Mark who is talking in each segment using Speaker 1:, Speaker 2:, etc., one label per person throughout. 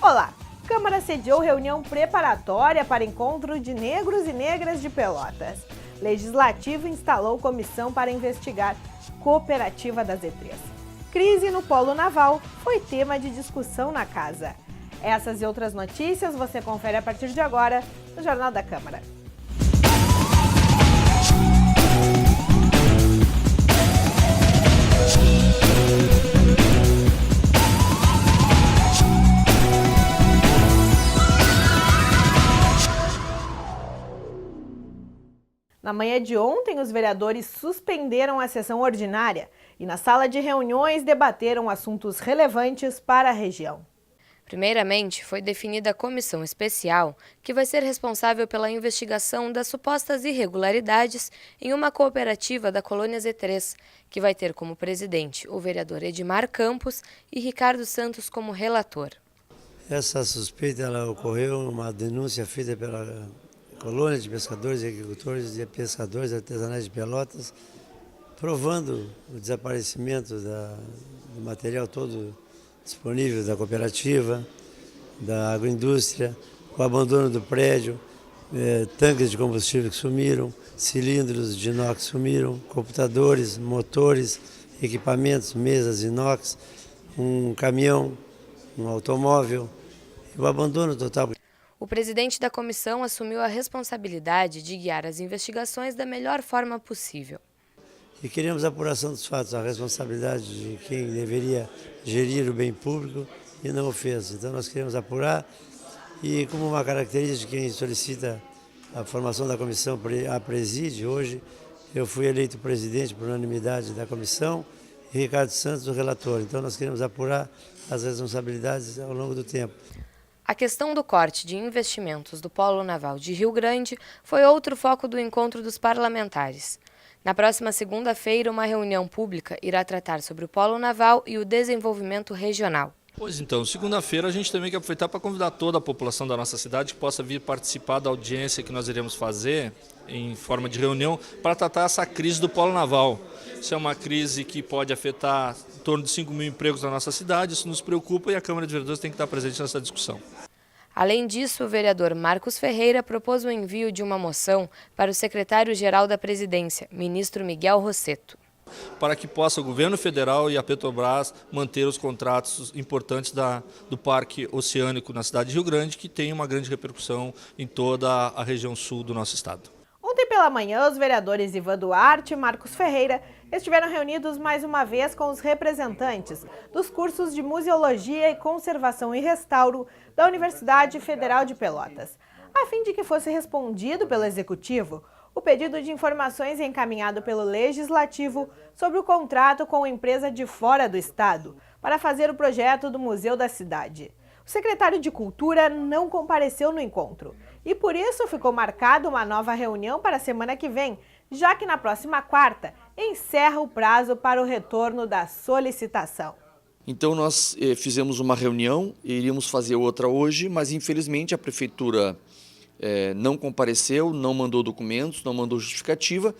Speaker 1: Olá! Câmara sediou reunião preparatória para encontro de negros e negras de Pelotas. Legislativo instalou comissão para investigar cooperativa da Z3. Crise no polo naval foi tema de discussão na casa. Essas e outras notícias você confere a partir de agora no Jornal da Câmara. Na manhã de ontem, os vereadores suspenderam a sessão ordinária e na sala de reuniões debateram assuntos relevantes para a região.
Speaker 2: Primeiramente, foi definida a comissão especial que vai ser responsável pela investigação das supostas irregularidades em uma cooperativa da Colônia Z3, que vai ter como presidente o vereador Edmar Campos e Ricardo Santos como relator.
Speaker 3: Essa suspeita ela ocorreu uma denúncia feita pela Colônia de Pescadores e Agricultores e Pescadores Artesanais de Pelotas, provando o desaparecimento do material todo disponível da cooperativa, da agroindústria, o abandono do prédio, tanques de combustível que sumiram, cilindros de inox sumiram, computadores, motores, equipamentos, mesas inox, um caminhão, um automóvel, e o abandono total.
Speaker 2: O presidente da comissão assumiu a responsabilidade de guiar as investigações da melhor forma possível.
Speaker 3: E queremos a apuração dos fatos, a responsabilidade de quem deveria gerir o bem público e não o fez. Então nós queremos apurar e como uma característica de quem solicita a formação da comissão a preside, hoje eu fui eleito presidente por unanimidade da comissão e Ricardo Santos o relator. Então nós queremos apurar as responsabilidades ao longo do tempo.
Speaker 2: A questão do corte de investimentos do Polo Naval de Rio Grande foi outro foco do encontro dos parlamentares. Na próxima segunda-feira, uma reunião pública irá tratar sobre o Polo Naval e o desenvolvimento regional.
Speaker 4: Pois então, segunda-feira a gente também quer aproveitar para convidar toda a população da nossa cidade que possa vir participar da audiência que nós iremos fazer em forma de reunião para tratar essa crise do Polo Naval. Isso é uma crise que pode afetar em torno de 5 mil empregos na nossa cidade, isso nos preocupa e a Câmara de Vereadores tem que estar presente nessa discussão.
Speaker 2: Além disso, o vereador Marcos Ferreira propôs o envio de uma moção para o secretário-geral da Presidência, ministro Miguel Rossetto,
Speaker 4: para que possa o governo federal e a Petrobras manter os contratos importantes do Parque Oceânico na cidade de Rio Grande, que tem uma grande repercussão em toda a região sul do nosso estado.
Speaker 1: Ontem pela manhã, os vereadores Ivan Duarte e Marcos Ferreira estiveram reunidos mais uma vez com os representantes dos cursos de Museologia e Conservação e Restauro da Universidade Federal de Pelotas, a fim de que fosse respondido pelo Executivo o pedido de informações encaminhado pelo Legislativo sobre o contrato com a empresa de fora do estado para fazer o projeto do Museu da Cidade. O secretário de Cultura não compareceu no encontro e por isso ficou marcada uma nova reunião para a semana que vem, já que na próxima quarta encerra o prazo para o retorno da solicitação.
Speaker 5: Então nós fizemos uma reunião e iríamos fazer outra hoje, mas infelizmente a Prefeitura não compareceu, não mandou documentos, não mandou justificativa.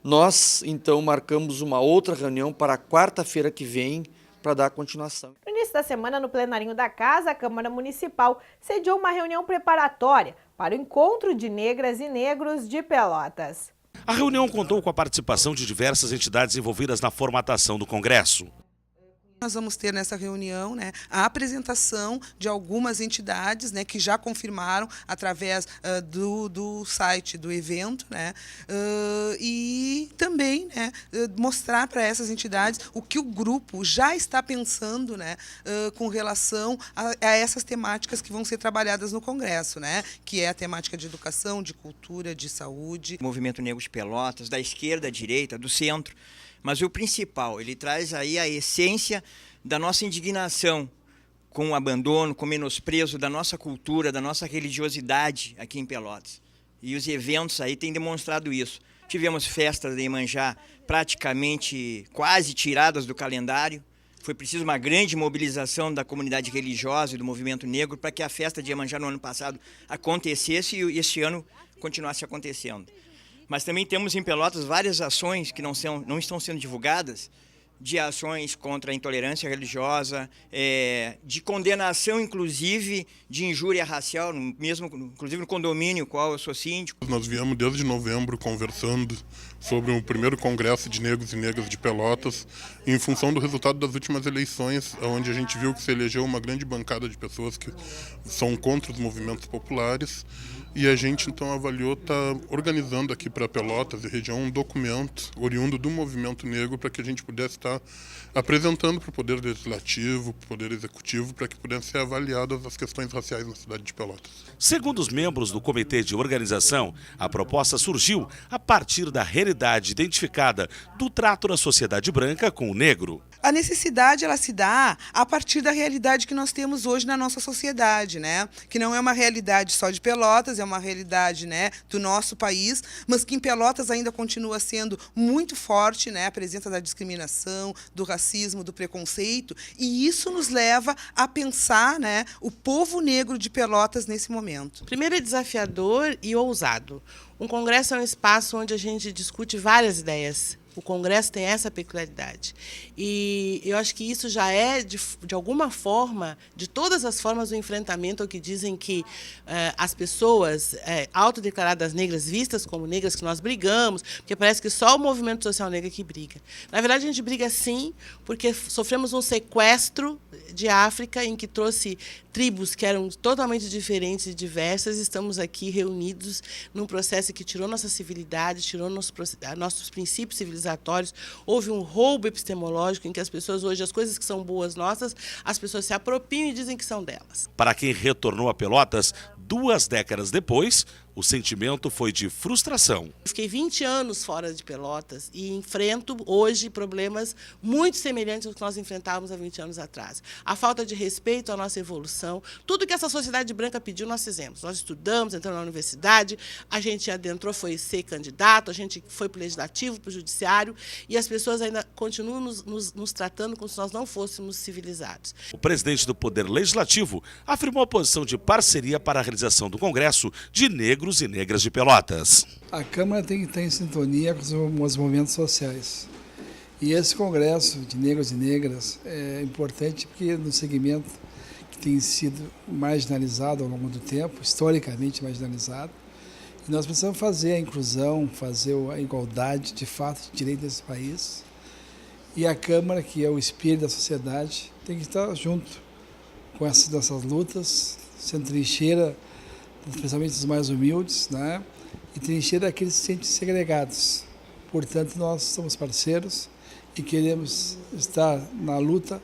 Speaker 5: Nós então marcamos uma outra reunião para a quarta-feira que vem para dar continuação.
Speaker 1: No início da semana, no plenarinho da Casa, a Câmara Municipal sediou uma reunião preparatória para o encontro de negras e negros de Pelotas.
Speaker 6: A reunião contou com a participação de diversas entidades envolvidas na formatação do Congresso.
Speaker 7: Nós vamos ter nessa reunião a apresentação de algumas entidades que já confirmaram através do site do evento e também mostrar para essas entidades o que o grupo já está pensando com relação a essas temáticas que vão ser trabalhadas no Congresso, que é a temática de educação, de cultura, de saúde.
Speaker 8: O Movimento Negro de Pelotas, da esquerda à direita, do centro. Mas o principal, ele traz aí a essência da nossa indignação com o abandono, com o menosprezo da nossa cultura, da nossa religiosidade aqui em Pelotas. E os eventos aí têm demonstrado isso. Tivemos festas de Iemanjá praticamente quase tiradas do calendário. Foi preciso uma grande mobilização da comunidade religiosa e do movimento negro para que a festa de Iemanjá no ano passado acontecesse e este ano continuasse acontecendo. Mas também temos em Pelotas várias ações que não estão sendo divulgadas, de ações contra a intolerância religiosa, de condenação, inclusive, de injúria racial, mesmo, inclusive no condomínio qual eu sou síndico.
Speaker 9: Nós viemos desde novembro conversando sobre o primeiro congresso de negros e negras de Pelotas, em função do resultado das últimas eleições, onde a gente viu que se elegeu uma grande bancada de pessoas que são contra os movimentos populares. E a gente, então, avaliou estar organizando aqui para Pelotas e região um documento oriundo do movimento negro para que a gente pudesse estar apresentando para o Poder Legislativo, para o Poder Executivo, para que pudessem ser avaliadas as questões raciais na cidade de Pelotas.
Speaker 6: Segundo os membros do comitê de organização, a proposta surgiu a partir da realidade identificada do trato da sociedade branca com o negro.
Speaker 7: A necessidade, ela se dá a partir da realidade que nós temos hoje na nossa sociedade, né? Que não é uma realidade só de Pelotas, é uma realidade, né, do nosso país, mas que em Pelotas ainda continua sendo muito forte, né, a presença da discriminação, do racismo, do preconceito, e isso nos leva a pensar, né, o povo negro de Pelotas nesse momento.
Speaker 10: Primeiro, é desafiador e ousado. Um congresso é um espaço onde a gente discute várias ideias. O Congresso tem essa peculiaridade. E eu acho que isso já é, de alguma forma, de todas as formas, o enfrentamento ao que dizem que as pessoas autodeclaradas negras, vistas como negras, que nós brigamos, porque parece que só o movimento social negro que briga. Na verdade, a gente briga sim, porque sofremos um sequestro de África, em que trouxe tribos que eram totalmente diferentes e diversas. Estamos aqui reunidos num processo que tirou nossa civilidade, tirou nossos princípios civilizatórios. Houve um roubo epistemológico em que as pessoas hoje, as coisas que são boas nossas, as pessoas se apropriam e dizem que são delas.
Speaker 6: Para quem retornou a Pelotas 2 décadas depois, o sentimento foi de frustração.
Speaker 10: Eu fiquei 20 anos fora de Pelotas e enfrento hoje problemas muito semelhantes aos que nós enfrentávamos há 20 anos atrás. A falta de respeito à nossa evolução, tudo que essa sociedade branca pediu, nós fizemos. Nós estudamos, entramos na universidade, a gente adentrou, foi ser candidato, a gente foi para o Legislativo, para o Judiciário, e as pessoas ainda continuam nos tratando como se nós não fôssemos civilizados.
Speaker 6: O presidente do Poder Legislativo afirmou a posição de parceria para a realização do Congresso de Negros e Negras de Pelotas.
Speaker 11: A Câmara tem que estar em sintonia com os movimentos sociais. E esse Congresso de Negros e Negras é importante porque no segmento que tem sido marginalizado ao longo do tempo, historicamente marginalizado, e nós precisamos fazer a inclusão, fazer a igualdade de fato de direito desse país. E a Câmara, que é o espelho da sociedade, tem que estar junto com essas lutas, sendo trincheira, especialmente dos mais humildes, né? E trincheira daqueles que se sentem segregados. Portanto, nós somos parceiros e queremos estar na luta,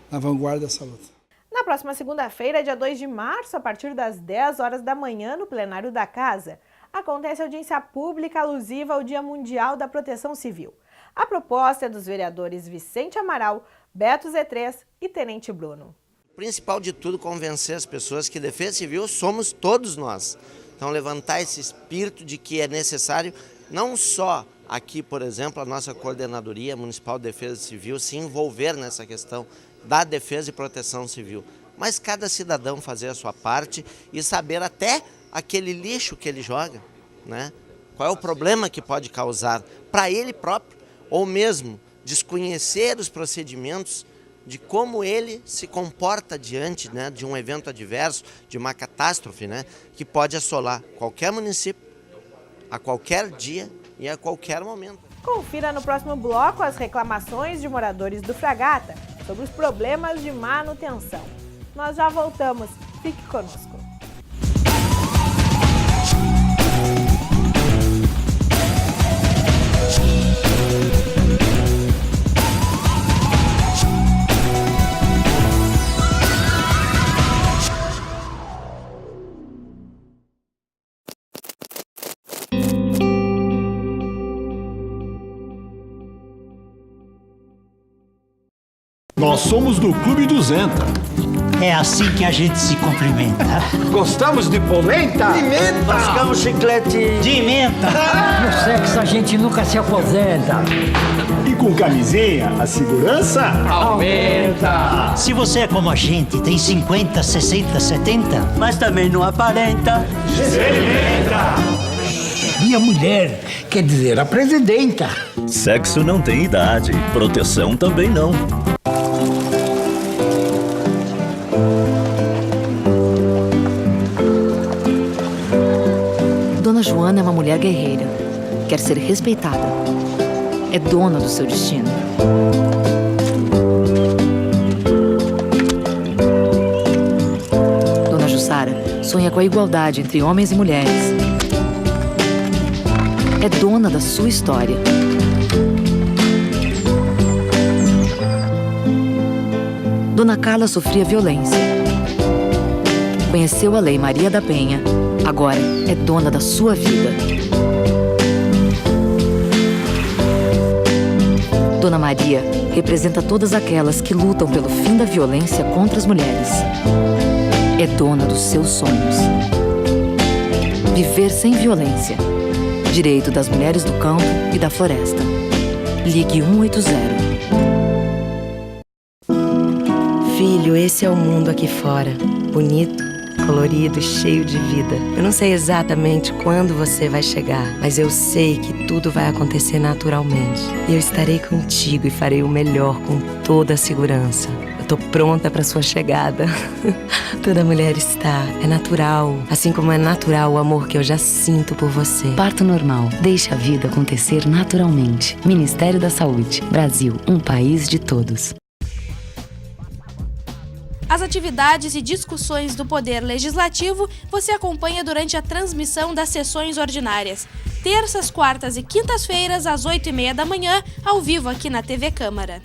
Speaker 11: na vanguarda dessa luta.
Speaker 1: Na próxima segunda-feira, dia 2 de março, a partir das 10 horas da manhã, no plenário da Casa, acontece a audiência pública alusiva ao Dia Mundial da Proteção Civil. A proposta é dos vereadores Vicente Amaral, Beto Z3 e Tenente Bruno.
Speaker 12: O principal de tudo, convencer as pessoas que defesa civil somos todos nós. Então, levantar esse espírito de que é necessário, não só aqui, por exemplo, a nossa Coordenadoria Municipal de Defesa Civil se envolver nessa questão da defesa e proteção civil, mas cada cidadão fazer a sua parte e saber até aquele lixo que ele joga, né? Qual é o problema que pode causar para ele próprio, ou mesmo desconhecer os procedimentos de como ele se comporta diante, né, de um evento adverso, de uma catástrofe, né, que pode assolar qualquer município, a qualquer dia e a qualquer momento.
Speaker 1: Confira no próximo bloco as reclamações de moradores do Fragata sobre os problemas de manutenção. Nós já voltamos, fique conosco.
Speaker 13: Nós somos do Clube 200.
Speaker 14: É assim que a gente se cumprimenta.
Speaker 13: Gostamos de polenta?
Speaker 14: Pimenta!
Speaker 12: Mascamos chiclete
Speaker 14: de menta.
Speaker 15: No sexo a gente nunca se aposenta.
Speaker 13: E com camisinha, a segurança aumenta.
Speaker 14: Se você é como a gente, tem 50, 60, 70, mas também não aparenta.
Speaker 13: Experimenta!
Speaker 15: Minha mulher, quer dizer, a presidenta.
Speaker 13: Sexo não tem idade, proteção também não.
Speaker 16: Dona Joana é uma mulher guerreira. Quer ser respeitada. É dona do seu destino. Dona Jussara sonha com a igualdade entre homens e mulheres. É dona da sua história. Dona Carla sofria violência. Conheceu a Lei Maria da Penha. Agora é dona da sua vida. Dona Maria representa todas aquelas que lutam pelo fim da violência contra as mulheres. É dona dos seus sonhos. Viver sem violência. Direito das mulheres do campo e da floresta. Ligue 180.
Speaker 17: Filho, esse é o mundo aqui fora. Bonito, colorido e cheio de vida. Eu não sei exatamente quando você vai chegar, mas eu sei que tudo vai acontecer naturalmente. E eu estarei contigo e farei o melhor com toda a segurança. Eu tô pronta para sua chegada. Toda mulher está. É natural. Assim como é natural o amor que eu já sinto por você.
Speaker 16: Parto normal. Deixe a vida acontecer naturalmente. Ministério da Saúde. Brasil, um país de todos.
Speaker 18: As atividades e discussões do Poder Legislativo você acompanha durante a transmissão das sessões ordinárias. Terças, quartas e quintas-feiras, às 8h30 da manhã, ao vivo aqui na TV Câmara.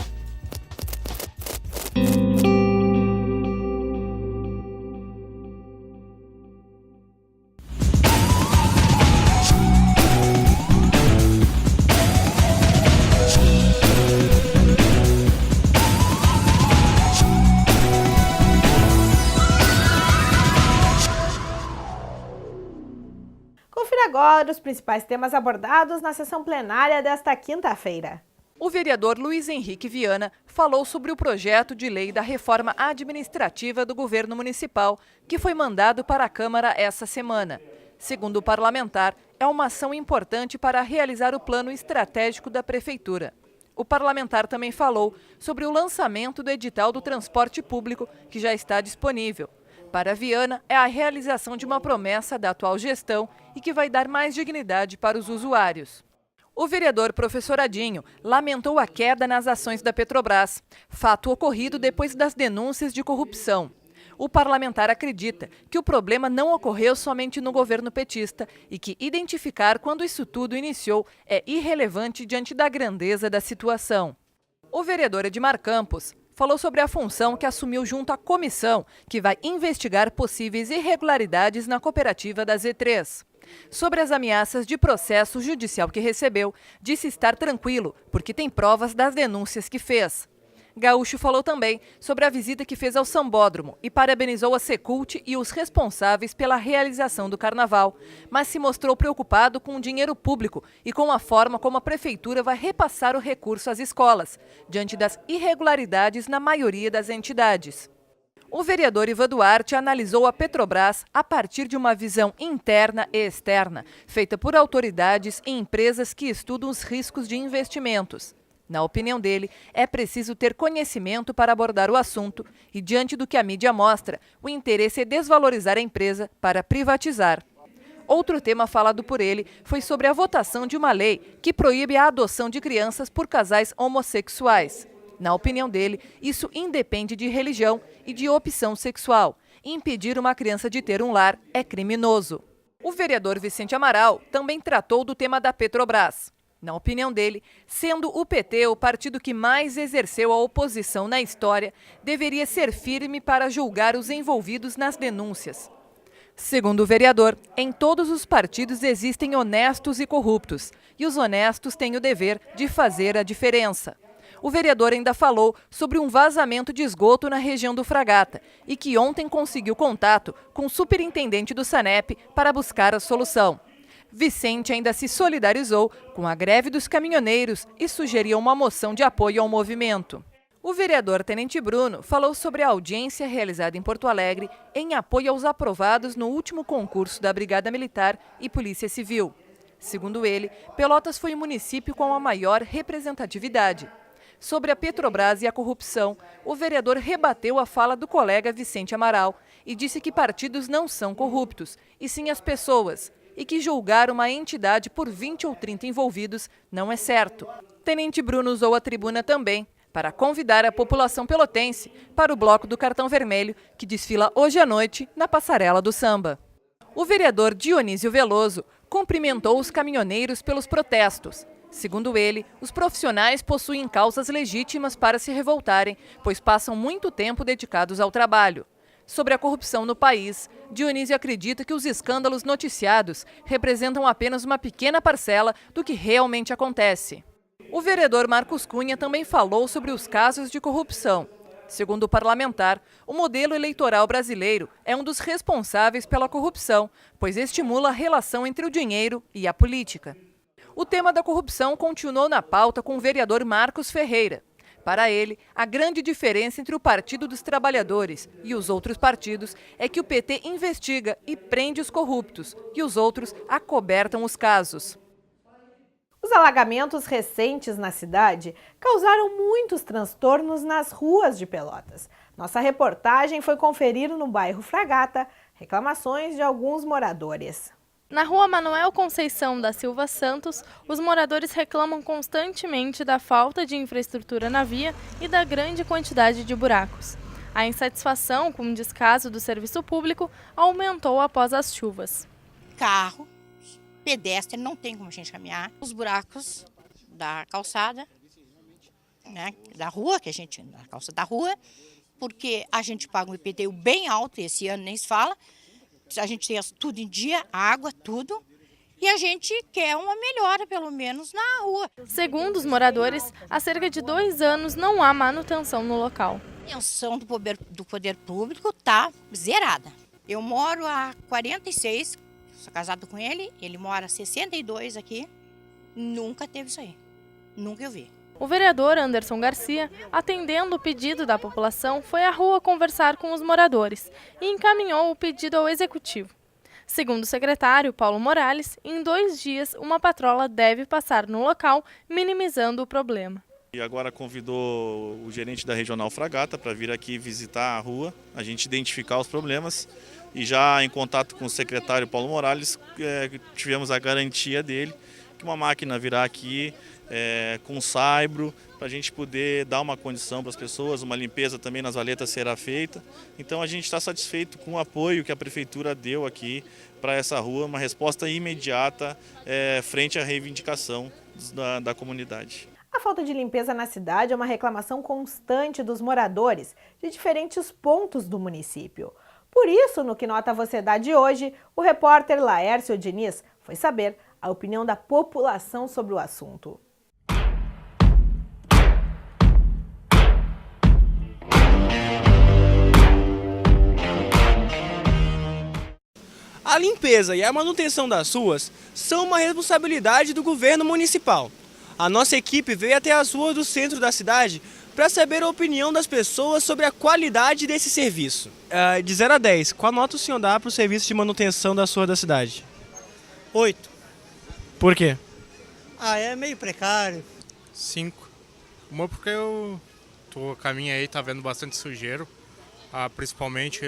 Speaker 1: Confira agora os principais temas abordados na sessão plenária desta quinta-feira.
Speaker 19: O vereador Luiz Henrique Viana falou sobre o projeto de lei da reforma administrativa do governo municipal, que foi mandado para a Câmara essa semana. Segundo o parlamentar, é uma ação importante para realizar o plano estratégico da Prefeitura. O parlamentar também falou sobre o lançamento do edital do transporte público, que já está disponível. Para Viana, é a realização de uma promessa da atual gestão e que vai dar mais dignidade para os usuários. O vereador professor Adinho lamentou a queda nas ações da Petrobras, fato ocorrido depois das denúncias de corrupção. O parlamentar acredita que o problema não ocorreu somente no governo petista e que identificar quando isso tudo iniciou é irrelevante diante da grandeza da situação. O vereador Edmar Campos falou sobre a função que assumiu junto à comissão que vai investigar possíveis irregularidades na cooperativa da Z3. Sobre as ameaças de processo judicial que recebeu, disse estar tranquilo, porque tem provas das denúncias que fez. Gaúcho falou também sobre a visita que fez ao Sambódromo e parabenizou a Secult e os responsáveis pela realização do carnaval, mas se mostrou preocupado com o dinheiro público e com a forma como a prefeitura vai repassar o recurso às escolas, diante das irregularidades na maioria das entidades. O vereador Ivan Duarte analisou a Petrobras a partir de uma visão interna e externa, feita por autoridades e empresas que estudam os riscos de investimentos. Na opinião dele, é preciso ter conhecimento para abordar o assunto e, diante do que a mídia mostra, o interesse é desvalorizar a empresa para privatizar. Outro tema falado por ele foi sobre a votação de uma lei que proíbe a adoção de crianças por casais homossexuais. Na opinião dele, isso independe de religião e de opção sexual. Impedir uma criança de ter um lar é criminoso. O vereador Vicente Amaral também tratou do tema da Petrobras. Na opinião dele, sendo o PT o partido que mais exerceu a oposição na história, deveria ser firme para julgar os envolvidos nas denúncias. Segundo o vereador, em todos os partidos existem honestos e corruptos, e os honestos têm o dever de fazer a diferença. O vereador ainda falou sobre um vazamento de esgoto na região do Fragata e que ontem conseguiu contato com o superintendente do SANEP para buscar a solução. Vicente ainda se solidarizou com a greve dos caminhoneiros e sugeriu uma moção de apoio ao movimento. O vereador Tenente Bruno falou sobre a audiência realizada em Porto Alegre em apoio aos aprovados no último concurso da Brigada Militar e Polícia Civil. Segundo ele, Pelotas foi o município com a maior representatividade. Sobre a Petrobras e a corrupção, o vereador rebateu a fala do colega Vicente Amaral e disse que partidos não são corruptos, e sim as pessoas, e que julgar uma entidade por 20 ou 30 envolvidos não é certo. Tenente Bruno usou a tribuna também para convidar a população pelotense para o bloco do Cartão Vermelho, que desfila hoje à noite na Passarela do Samba. O vereador Dionísio Veloso cumprimentou os caminhoneiros pelos protestos. Segundo ele, os profissionais possuem causas legítimas para se revoltarem, pois passam muito tempo dedicados ao trabalho. Sobre a corrupção no país, Dionísio acredita que os escândalos noticiados representam apenas uma pequena parcela do que realmente acontece. O vereador Marcos Cunha também falou sobre os casos de corrupção. Segundo o parlamentar, o modelo eleitoral brasileiro é um dos responsáveis pela corrupção, pois estimula a relação entre o dinheiro e a política. O tema da corrupção continuou na pauta com o vereador Marcos Ferreira. Para ele, a grande diferença entre o Partido dos Trabalhadores e os outros partidos é que o PT investiga e prende os corruptos e os outros acobertam os casos.
Speaker 1: Os alagamentos recentes na cidade causaram muitos transtornos nas ruas de Pelotas. Nossa reportagem foi conferir no bairro Fragata reclamações de alguns moradores.
Speaker 20: Na rua Manuel Conceição da Silva Santos, os moradores reclamam constantemente da falta de infraestrutura na via e da grande quantidade de buracos. A insatisfação com o descaso do serviço público aumentou após as chuvas.
Speaker 21: Carro, pedestre, não tem como a gente caminhar. Os buracos da calçada, né, da rua, na calçada da rua, porque a gente paga um IPTU bem alto, esse ano nem se fala. A gente tem tudo em dia, água, tudo, e a gente quer uma melhora, pelo menos, na rua.
Speaker 20: Segundo os moradores, há cerca de 2 anos não há manutenção no local.
Speaker 21: A manutenção do poder público está zerada. Eu moro há 46, sou casada com ele mora há 62 aqui, nunca teve isso aí, nunca eu vi.
Speaker 20: O vereador Anderson Garcia, atendendo o pedido da população, foi à rua conversar com os moradores e encaminhou o pedido ao executivo. Segundo o secretário Paulo Morales, em 2 dias uma patrola deve passar no local, minimizando o problema.
Speaker 22: E agora convidou o gerente da Regional Fragata para vir aqui visitar a rua, a gente identificar os problemas e já em contato com o secretário Paulo Morales, tivemos a garantia dele que uma máquina virá aqui com saibro, para a gente poder dar uma condição para as pessoas, uma limpeza também nas valetas será feita. Então a gente está satisfeito com o apoio que a Prefeitura deu aqui para essa rua, uma resposta imediata frente à reivindicação da comunidade.
Speaker 1: A falta de limpeza na cidade é uma reclamação constante dos moradores de diferentes pontos do município. Por isso, no Que Nota Você Dá de hoje, o repórter Laércio Diniz foi saber a opinião da população sobre o assunto.
Speaker 23: A limpeza e a manutenção das ruas são uma responsabilidade do governo municipal. A nossa equipe veio até as ruas do centro da cidade para saber a opinião das pessoas sobre a qualidade desse serviço. De 0 a 10, qual nota o senhor dá para o serviço de manutenção das ruas da cidade?
Speaker 24: 8.
Speaker 23: Por quê?
Speaker 24: É meio precário.
Speaker 25: 5. Uma porque eu tô caminho aí, tá vendo bastante sujeiro. Principalmente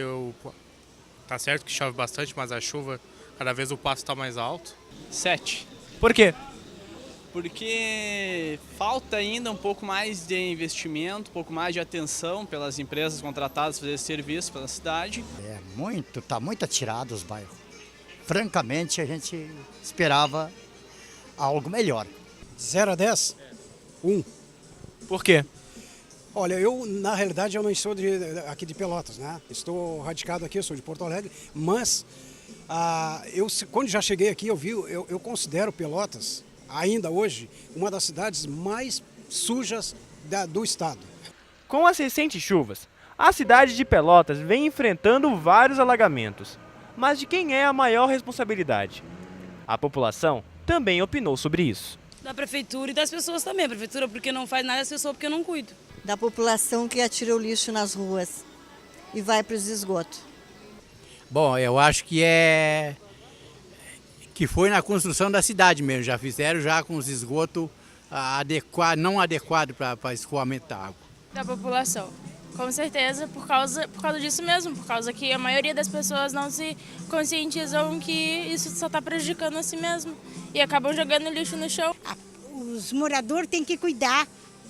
Speaker 25: tá certo que chove bastante, mas a chuva, cada vez o passo está mais alto.
Speaker 23: 7. Por quê?
Speaker 26: Porque falta ainda um pouco mais de investimento, um pouco mais de atenção pelas empresas contratadas para fazer esse serviço pela cidade.
Speaker 14: Tá muito atirado os bairros. Francamente, a gente esperava algo melhor.
Speaker 24: 0 a 10? 1.
Speaker 23: Por quê?
Speaker 24: Olha, na realidade, eu não sou aqui de Pelotas, né? Estou radicado aqui, eu sou de Porto Alegre, mas quando já cheguei aqui, eu considero Pelotas, ainda hoje, uma das cidades mais sujas do estado.
Speaker 23: Com as recentes chuvas, a cidade de Pelotas vem enfrentando vários alagamentos. Mas de quem é a maior responsabilidade? A população também opinou sobre isso.
Speaker 27: Da prefeitura e das pessoas também. A prefeitura porque não faz nada, as pessoas porque não cuidam.
Speaker 28: Da população que atira o lixo nas ruas e vai para os esgotos.
Speaker 29: Bom, eu acho que
Speaker 2: que foi na construção da cidade mesmo. Já fizeram já com os esgotos não adequados para escoamento da água.
Speaker 3: Da população. Com certeza, por causa disso mesmo, por causa que a maioria das pessoas não se conscientizam que isso só está prejudicando a si mesmo e acabam jogando lixo no chão.
Speaker 4: Os moradores têm que cuidar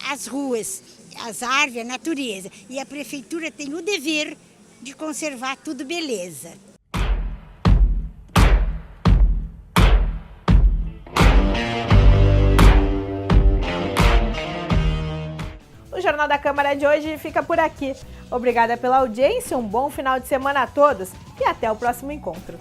Speaker 4: as ruas, as árvores, a natureza. E a prefeitura tem o dever de conservar tudo beleza.
Speaker 1: O Jornal da Câmara de hoje fica por aqui. Obrigada pela audiência, um bom final de semana a todos e até o próximo encontro.